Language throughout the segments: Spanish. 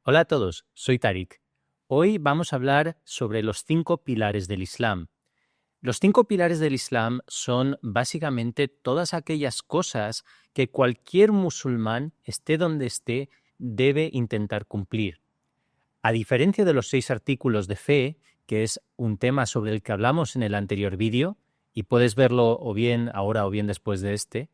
Hola a todos, soy Tarik. Hoy vamos a hablar sobre los 5 pilares del Islam. Los 5 pilares del Islam son básicamente todas aquellas cosas que cualquier musulmán, esté donde esté, debe intentar cumplir. A diferencia de los 6 artículos de fe, que es un tema sobre el que hablamos en el anterior vídeo, y puedes verlo o bien ahora o bien después de este,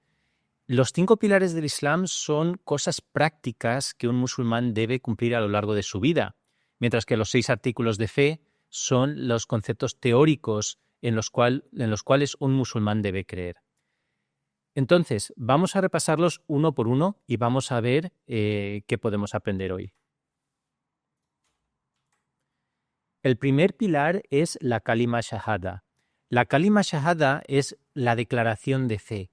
los 5 pilares del Islam son cosas prácticas que un musulmán debe cumplir a lo largo de su vida, mientras que los 6 artículos de fe son los conceptos teóricos en los cuales un musulmán debe creer. Entonces, vamos a repasarlos uno por uno y vamos a ver qué podemos aprender hoy. El primer pilar es la kalima shahada. La kalima shahada es la declaración de fe.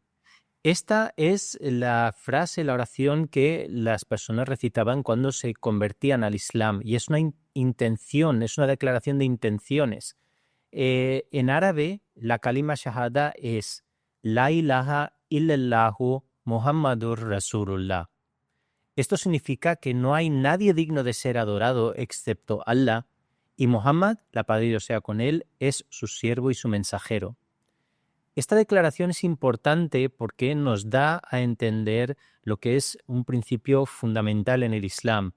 Esta es la frase, la oración que las personas recitaban cuando se convertían al Islam y es una intención, es una declaración de intenciones. En árabe, la kalima shahada es La ilaha illallahu Muhammadur Rasulullah. Esto significa que no hay nadie digno de ser adorado excepto Allah y Muhammad, la paz de Dios sea con él, es su siervo y su mensajero. Esta declaración es importante porque nos da a entender lo que es un principio fundamental en el Islam.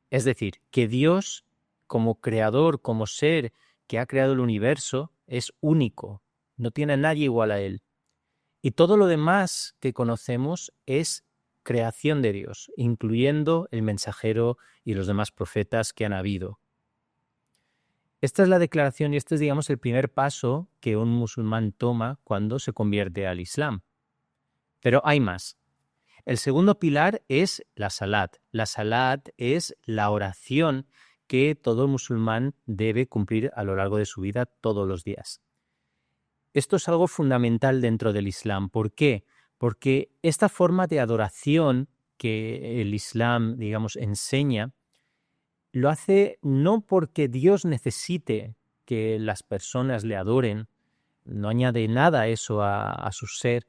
Es decir, que Dios, como creador, como ser que ha creado el universo, es único, no tiene a nadie igual a él. Y todo lo demás que conocemos es creación de Dios, incluyendo el mensajero y los demás profetas que han habido. Esta es la declaración y este es, digamos, el primer paso que un musulmán toma cuando se convierte al Islam. Pero hay más. El segundo pilar es la salat. La salat es la oración que todo musulmán debe cumplir a lo largo de su vida todos los días. Esto es algo fundamental dentro del Islam. ¿Por qué? Porque esta forma de adoración que el Islam, digamos, enseña, lo hace no porque Dios necesite que las personas le adoren, no añade nada a eso a su ser,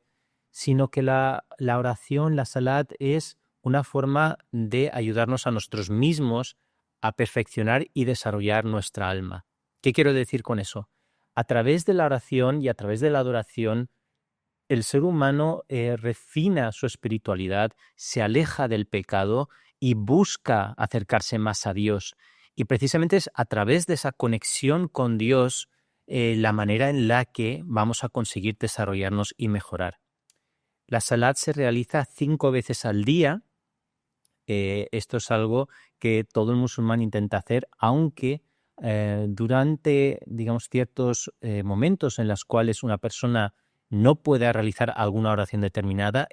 sino que la oración, la salat, es una forma de ayudarnos a nosotros mismos a perfeccionar y desarrollar nuestra alma. ¿Qué quiero decir con eso? A través de la oración y a través de la adoración, el ser humano refina su espiritualidad, se aleja del pecado y busca acercarse más a Dios. Y precisamente es a través de esa conexión con Dios la manera en la que vamos a conseguir desarrollarnos y mejorar. La salat se realiza 5 veces al día. Esto es algo que todo el musulmán intenta hacer, aunque durante, digamos, ciertos momentos en los cuales una persona no pueda realizar alguna oración determinada,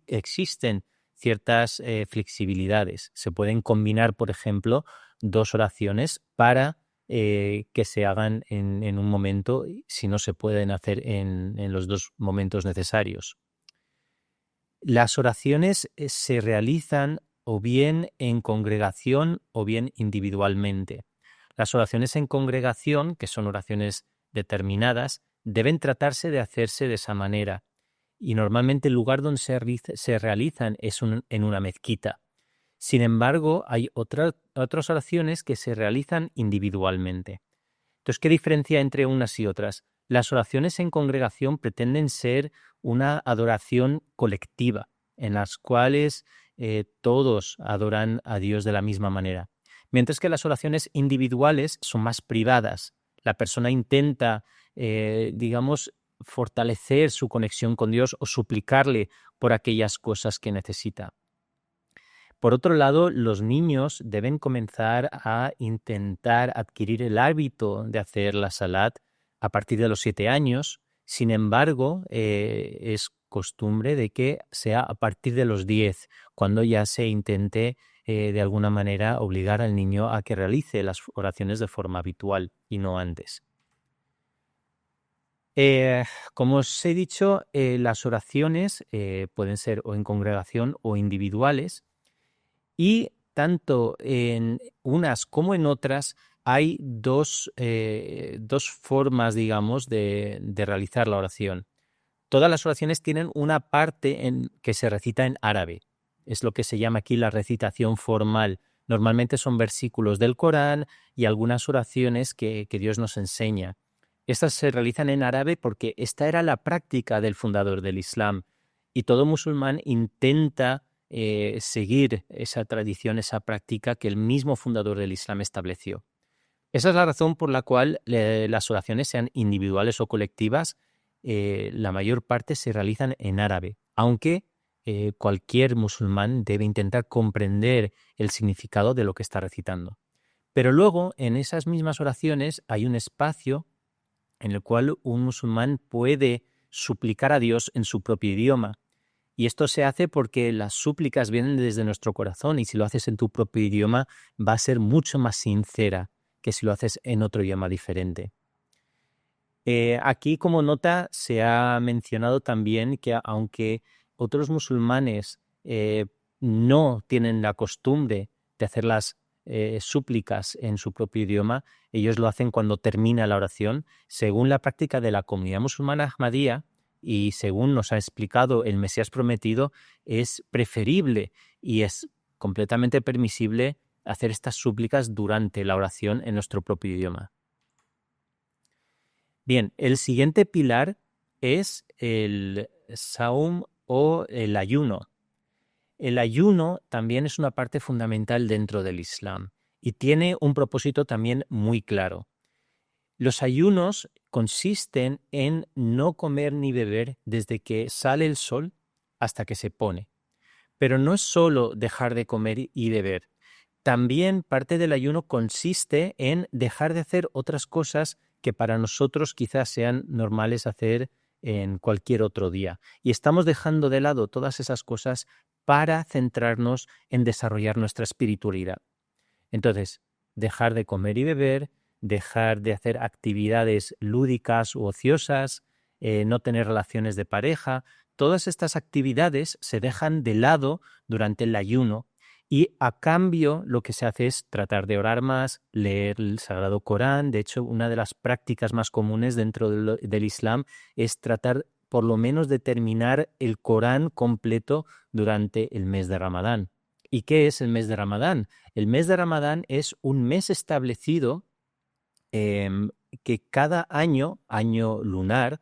existen ciertas flexibilidades. Se pueden combinar, por ejemplo, 2 oraciones para que se hagan en un momento, si no se pueden hacer en los 2 momentos necesarios. Las oraciones se realizan o bien en congregación o bien individualmente. Las oraciones en congregación, que son oraciones determinadas, deben tratarse de hacerse de esa manera. Y normalmente el lugar donde se realizan es en una mezquita. Sin embargo, hay otras oraciones que se realizan individualmente. Entonces, ¿qué diferencia entre unas y otras? Las oraciones en congregación pretenden ser una adoración colectiva, en las cuales todos adoran a Dios de la misma manera. Mientras que las oraciones individuales son más privadas. La persona intenta, digamos, fortalecer su conexión con Dios o suplicarle por aquellas cosas que necesita. Por otro lado, los niños deben comenzar a intentar adquirir el hábito de hacer la salat a partir de los 7 años. Sin embargo, es costumbre de que sea a partir de los 10, cuando ya se intente de alguna manera obligar al niño a que realice las oraciones de forma habitual y no antes. Como os he dicho, las oraciones pueden ser o en congregación o individuales. Y tanto en unas como en otras hay dos formas, digamos, de realizar la oración. Todas las oraciones tienen una parte que se recita en árabe. Es lo que se llama aquí la recitación formal, Normalmente son versículos del Corán y algunas oraciones que Dios nos enseña. Estas se realizan en árabe porque esta era la práctica del fundador del Islam y todo musulmán intenta seguir esa tradición, esa práctica que el mismo fundador del Islam estableció. Esa es la razón por la cual las oraciones, sean individuales o colectivas, la mayor parte se realizan en árabe, aunque cualquier musulmán debe intentar comprender el significado de lo que está recitando. Pero luego, en esas mismas oraciones, hay un espacio en el cual un musulmán puede suplicar a Dios en su propio idioma. Y esto se hace porque las súplicas vienen desde nuestro corazón y si lo haces en tu propio idioma va a ser mucho más sincera que si lo haces en otro idioma diferente. Aquí como nota se ha mencionado también que aunque otros musulmanes no tienen la costumbre de hacer las súplicas en su propio idioma, ellos lo hacen cuando termina la oración. Según la práctica de la comunidad musulmana Ahmadía y según nos ha explicado el Mesías prometido, es preferible y es completamente permisible hacer estas súplicas durante la oración en nuestro propio idioma. Bien, el siguiente pilar es el saum o el ayuno. El ayuno también es una parte fundamental dentro del Islam y tiene un propósito también muy claro. Los ayunos consisten en no comer ni beber desde que sale el sol hasta que se pone. Pero no es solo dejar de comer y beber. También parte del ayuno consiste en dejar de hacer otras cosas que para nosotros quizás sean normales hacer en cualquier otro día. Y estamos dejando de lado todas esas cosas para centrarnos en desarrollar nuestra espiritualidad. Entonces, dejar de comer y beber, dejar de hacer actividades lúdicas u ociosas, no tener relaciones de pareja, todas estas actividades se dejan de lado durante el ayuno y a cambio lo que se hace es tratar de orar más, leer el Sagrado Corán. De hecho, una de las prácticas más comunes dentro del Islam es tratar por lo menos de terminar el Corán completo durante el mes de Ramadán. ¿Y qué es el mes de Ramadán? El mes de Ramadán es un mes establecido que cada año lunar,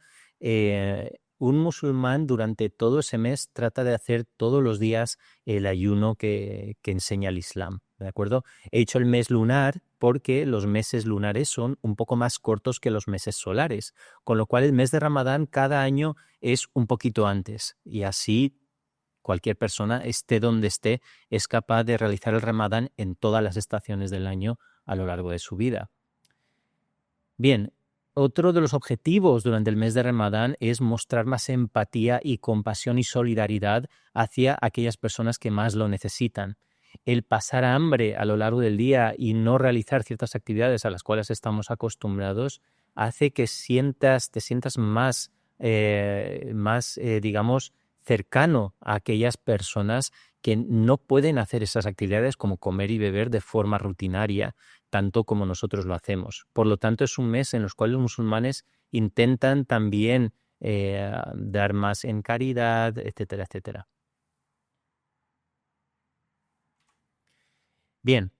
un musulmán durante todo ese mes trata de hacer todos los días el ayuno que enseña el Islam, ¿de acuerdo? He dicho el mes lunar porque los meses lunares son un poco más cortos que los meses solares, con lo cual el mes de Ramadán cada año es un poquito antes y así cualquier persona, esté donde esté, es capaz de realizar el Ramadán en todas las estaciones del año a lo largo de su vida. Bien, otro de los objetivos durante el mes de Ramadán es mostrar más empatía y compasión y solidaridad hacia aquellas personas que más lo necesitan. El pasar hambre a lo largo del día y no realizar ciertas actividades a las cuales estamos acostumbrados hace que te sientas más, digamos, cercano a aquellas personas que no pueden hacer esas actividades como comer y beber de forma rutinaria, tanto como nosotros lo hacemos. Por lo tanto, es un mes en el cual los musulmanes intentan también dar más en caridad, etcétera, etcétera. Bien,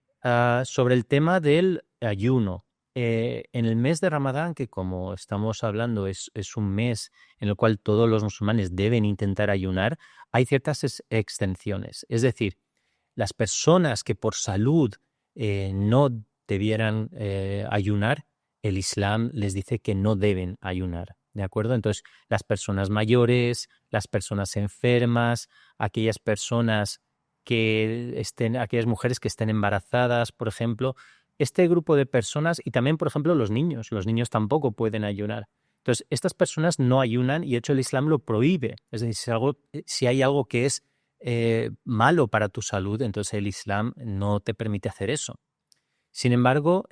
sobre el tema del ayuno. En el mes de Ramadán, que como estamos hablando es un mes en el cual todos los musulmanes deben intentar ayunar, hay ciertas exenciones. Es decir, las personas que por salud no debieran ayunar, el Islam les dice que no deben ayunar, ¿de acuerdo? Entonces, las personas mayores, las personas enfermas, aquellas personas aquellas mujeres que estén embarazadas, por ejemplo, este grupo de personas y también, por ejemplo, los niños tampoco pueden ayunar. Entonces, estas personas no ayunan y de hecho el Islam lo prohíbe. Es decir, si hay algo que es malo para tu salud, entonces el Islam no te permite hacer eso. Sin embargo,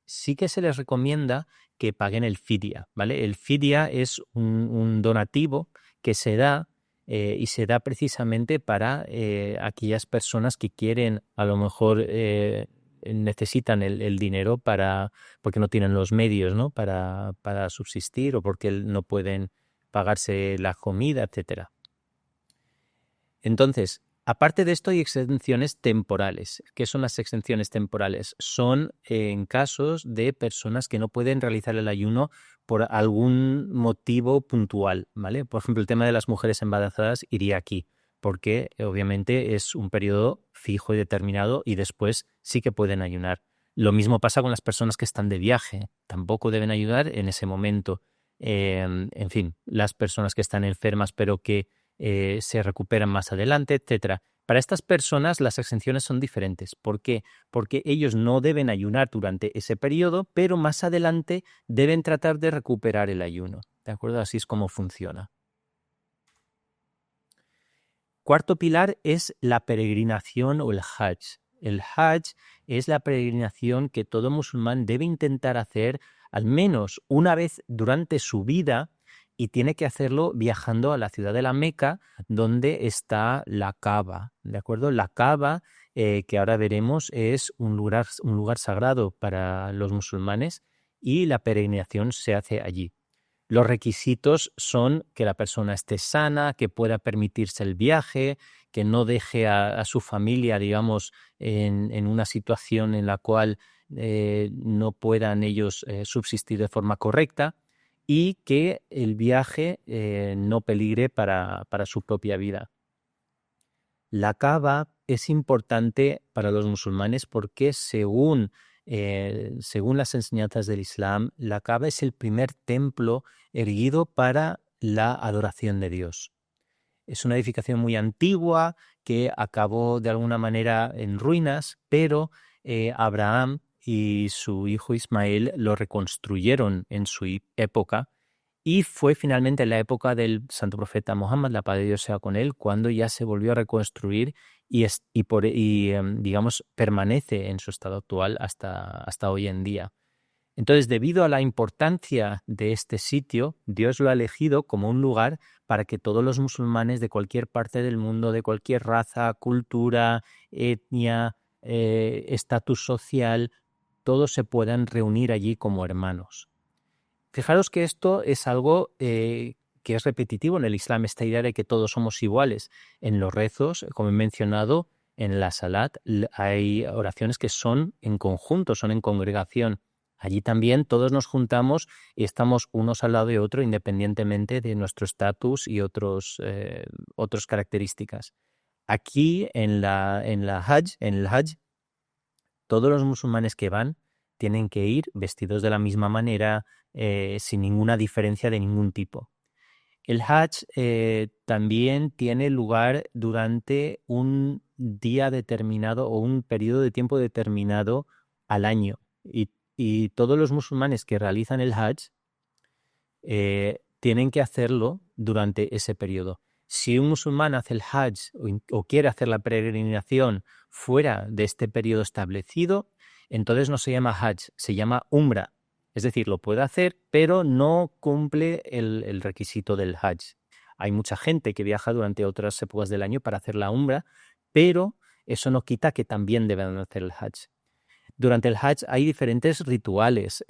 sí que se les recomienda que paguen el fidya, ¿vale? El fidya es un donativo que se da y se da precisamente para aquellas personas que quieren, a lo mejor necesitan el dinero porque no tienen los medios, ¿no? para subsistir o porque no pueden pagarse la comida, etcétera. Entonces, Aparte de esto, hay exenciones temporales. ¿Qué son las exenciones temporales? Son en casos de personas que no pueden realizar el ayuno por algún motivo puntual, ¿vale? Por ejemplo, el tema de las mujeres embarazadas iría aquí, porque obviamente es un periodo fijo y determinado y después sí que pueden ayunar. Lo mismo pasa con las personas que están de viaje, tampoco deben ayudar en ese momento. En fin, las personas que están enfermas pero que se recuperan más adelante, etcétera. Para estas personas las exenciones son diferentes. ¿Por qué? Porque ellos no deben ayunar durante ese periodo, pero más adelante deben tratar de recuperar el ayuno. ¿De acuerdo? Así es como funciona. Cuarto pilar es la peregrinación o el Hajj. El Hajj es la peregrinación que todo musulmán debe intentar hacer al menos una vez durante su vida y tiene que hacerlo viajando a la ciudad de la Meca, donde está la Kaaba. ¿De acuerdo? La Kaaba, que ahora veremos, es un lugar sagrado para los musulmanes y la peregrinación se hace allí. Los requisitos son que la persona esté sana, que pueda permitirse el viaje, que no deje a su familia, digamos, en una situación en la cual no puedan ellos subsistir de forma correcta y que el viaje no peligre para su propia vida. La Kaaba es importante para los musulmanes porque según las enseñanzas del Islam, la Kaaba es el primer templo erguido para la adoración de Dios. Es una edificación muy antigua que acabó de alguna manera en ruinas, pero Abraham y su hijo Ismael lo reconstruyeron en su época y fue finalmente en la época del santo profeta Muhammad, la paz de Dios sea con él, cuando ya se volvió a reconstruir digamos, permanece en su estado actual hasta hoy en día. Entonces, debido a la importancia de este sitio, Dios lo ha elegido como un lugar para que todos los musulmanes de cualquier parte del mundo, de cualquier raza, cultura, etnia, estatus social, todos se puedan reunir allí como hermanos. Fijaros que esto es algo que es repetitivo en el Islam, esta idea de que todos somos iguales. En los rezos, como he mencionado, en la salat hay oraciones que son en conjunto, son en congregación. Allí también todos nos juntamos y estamos unos al lado de otro independientemente de nuestro estatus y otras características. Aquí en el Hajj, todos los musulmanes que van tienen que ir vestidos de la misma manera, sin ninguna diferencia de ningún tipo. El Hajj también tiene lugar durante un día determinado o un periodo de tiempo determinado al año. Y todos los musulmanes que realizan el Hajj tienen que hacerlo durante ese periodo. Si un musulmán hace el Hajj o quiere hacer la peregrinación fuera de este periodo establecido, entonces no se llama Hajj, se llama Umra. Es decir, lo puede hacer, pero no cumple el requisito del Hajj. Hay mucha gente que viaja durante otras épocas del año para hacer la Umra, pero eso no quita que también deben hacer el Hajj. Durante el Hajj hay diferentes rituales.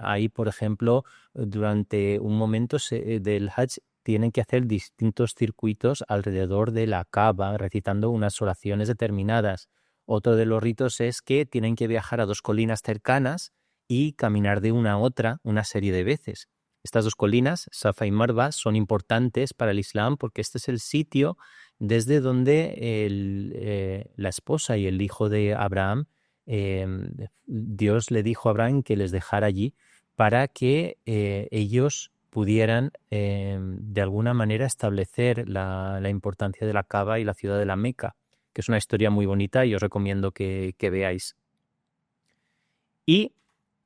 Hay, por ejemplo, durante un momento del Hajj tienen que hacer distintos circuitos alrededor de la Kaaba, recitando unas oraciones determinadas. Otro de los ritos es que tienen que viajar a dos colinas cercanas y caminar de una a otra una serie de veces. Estas dos colinas, Safa y Marwa, son importantes para el Islam porque este es el sitio desde donde la esposa y el hijo de Abraham, Dios le dijo a Abraham que les dejara allí para que ellos pudieran de alguna manera establecer la importancia de la Kaaba y la ciudad de la Meca, que es una historia muy bonita y os recomiendo que veáis. Y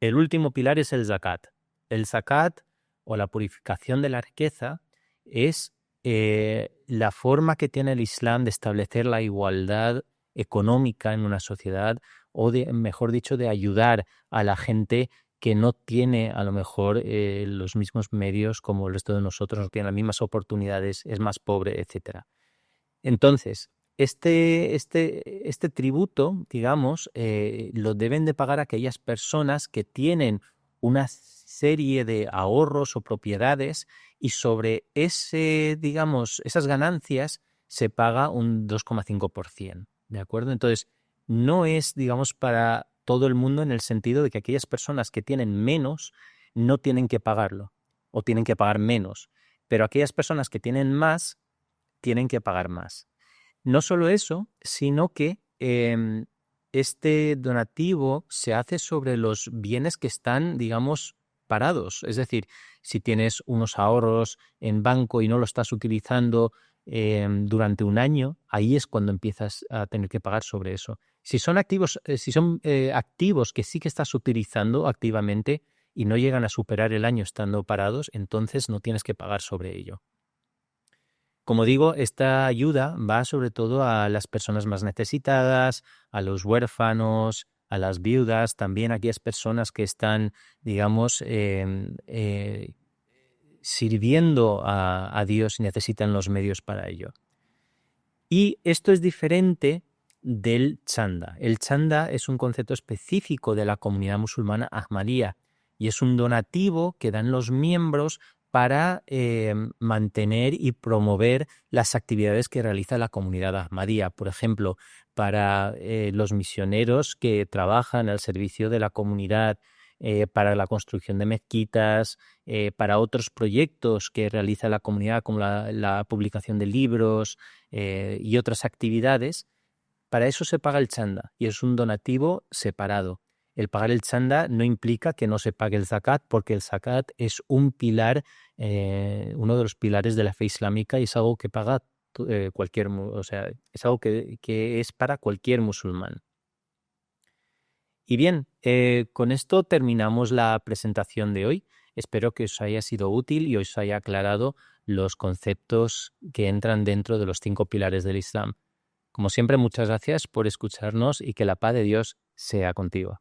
el último pilar es el zakat. El zakat, o la purificación de la riqueza, es la forma que tiene el Islam de establecer la igualdad económica en una sociedad, o mejor dicho, de ayudar a la gente que no tiene a lo mejor los mismos medios como el resto de nosotros, no tiene las mismas oportunidades, es más pobre, etc. Entonces, este tributo, digamos, lo deben de pagar aquellas personas que tienen una serie de ahorros o propiedades y sobre esas ganancias se paga un 2,5%, ¿de acuerdo? Entonces, no es, digamos, para todo el mundo en el sentido de que aquellas personas que tienen menos no tienen que pagarlo o tienen que pagar menos, pero aquellas personas que tienen más tienen que pagar más. No solo eso, sino que este donativo se hace sobre los bienes que están, digamos, parados. Es decir, si tienes unos ahorros en banco y no lo estás utilizando durante un año, ahí es cuando empiezas a tener que pagar sobre eso. Si son activos, activos que sí que estás utilizando activamente y no llegan a superar el año estando parados, entonces no tienes que pagar sobre ello. Como digo, esta ayuda va sobre todo a las personas más necesitadas, a los huérfanos, a las viudas, también a aquellas personas que están, digamos, sirviendo a Dios y necesitan los medios para ello. Y esto es diferente del chanda. El chanda es un concepto específico de la comunidad musulmana ahmadía y es un donativo que dan los miembros para mantener y promover las actividades que realiza la comunidad ahmadía. Por ejemplo, para los misioneros que trabajan al servicio de la comunidad, para la construcción de mezquitas, para otros proyectos que realiza la comunidad, como la publicación de libros y otras actividades. Para eso se paga el chanda y es un donativo separado. El pagar el chanda no implica que no se pague el zakat, porque el zakat es un pilar, uno de los pilares de la fe islámica y es algo que paga cualquier, o sea, es algo que es para cualquier musulmán. Y bien, con esto terminamos la presentación de hoy. Espero que os haya sido útil y os haya aclarado los conceptos que entran dentro de los 5 pilares del Islam. Como siempre, muchas gracias por escucharnos y que la paz de Dios sea contigo.